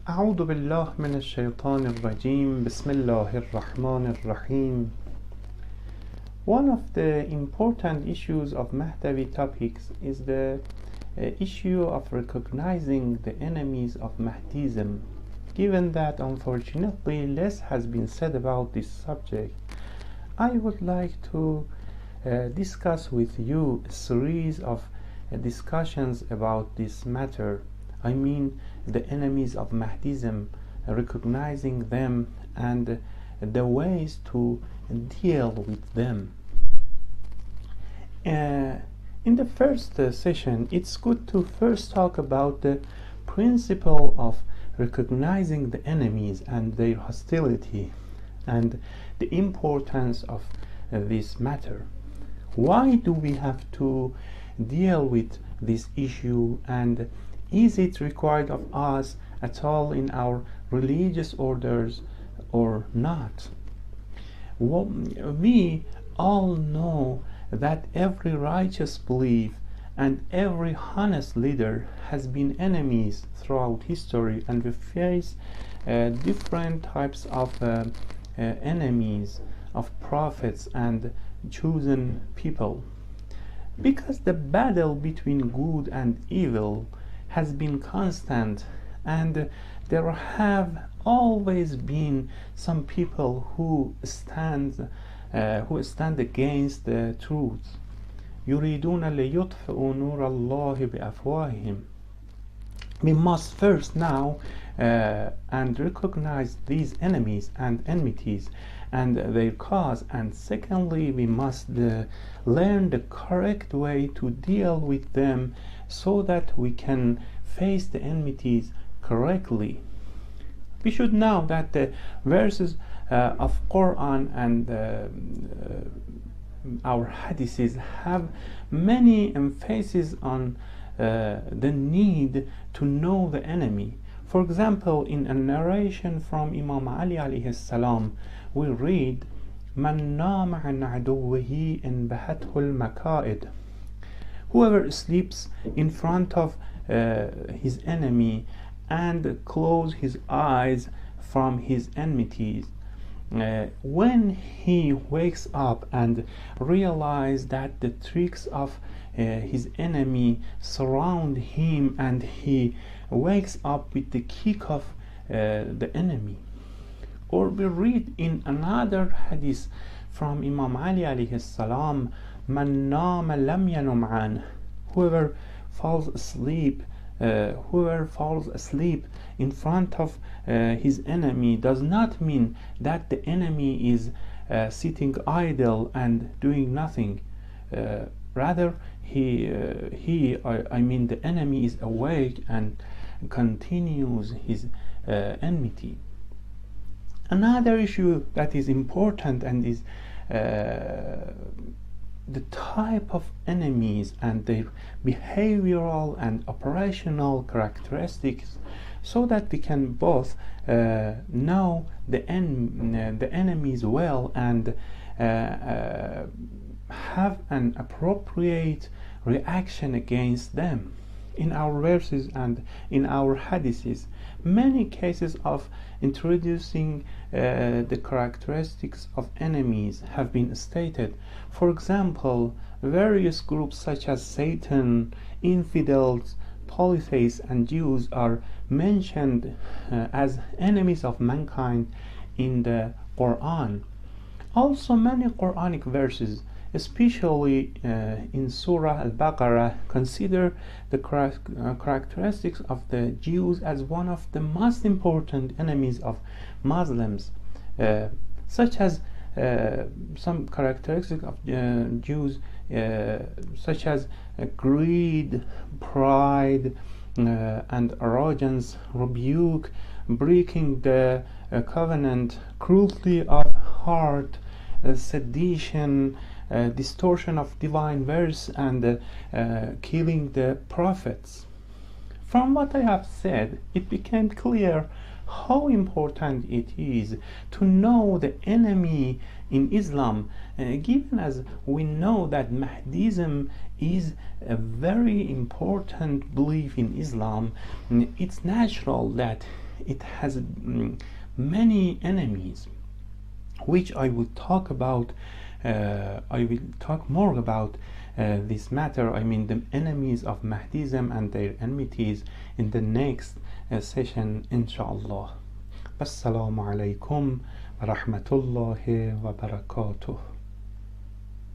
أعوذ بالله من الشيطان الرجيم بسم الله الرحمن الرحيم. One of the important issues of Mahdavi topics is the issue of recognizing the enemies of Mahdism. Given that unfortunately less has been said about this subject, I would like to discuss with you a series of discussions about this matter. I mean the enemies of Mahdism, recognizing them and the ways to deal with them. In the first session, it's good to first talk about the principle of recognizing the enemies and their hostility and the importance of this matter. Why do we have to deal with this issue, and is it required of us at all in our religious orders or not? We all know that every righteous belief and every honest leader has been enemies throughout history, and we face different types of enemies of prophets and chosen people, because the battle between good and evil has been constant, and there have always been some people who stand against the truth. يريدون ليطفئوا نور الله بأفواههم. We must first now and recognize these enemies and enmities and their cause, and secondly we must learn the correct way to deal with them so that we can face the enmities correctly. We should know that the verses of Quran and our hadiths have many emphasis on the need to know the enemy. For example, in a narration from Imam Ali alayhi salam, we read, "Man nama an aduwwihi inbahathu al-maka'id." Whoever sleeps in front of his enemy and close his eyes from his enmities, when he wakes up and realizes that the tricks of his enemy surround him, and he wakes up with the kick of the enemy. Or we read in another hadith from Imam Ali alayhi salam, "Man nama lam yanum an." Whoever falls asleep in front of his enemy does not mean that the enemy is sitting idle and doing nothing. Rather, the enemy is awake and continues his enmity. Another issue that is important and is the type of enemies and their behavioral and operational characteristics, so that we can both know the enemies well and have an appropriate reaction against them. In our verses and in our hadiths, many cases of introducing the characteristics of enemies have been stated. For example, various groups such as Satan, infidels, polytheists, and Jews are mentioned as enemies of mankind in the Quran. Also, many Quranic verses, especially in Surah al-Baqarah, consider the characteristics of the Jews as one of the most important enemies of Muslims, such as some characteristics of Jews such as greed, pride, and arrogance, rebuke, breaking the covenant, cruelty of heart, sedition, distortion of divine verse, and killing the prophets. From what I have said, it became clear how important it is to know the enemy in Islam, given as we know that Mahdism is a very important belief in Islam. It's natural that it has many enemies, which I will talk about. I will talk more about this matter, I mean the enemies of Mahdism and their enmities, in the next session, inshallah. Assalamu alaikum wa rahmatullahi wa barakatuh.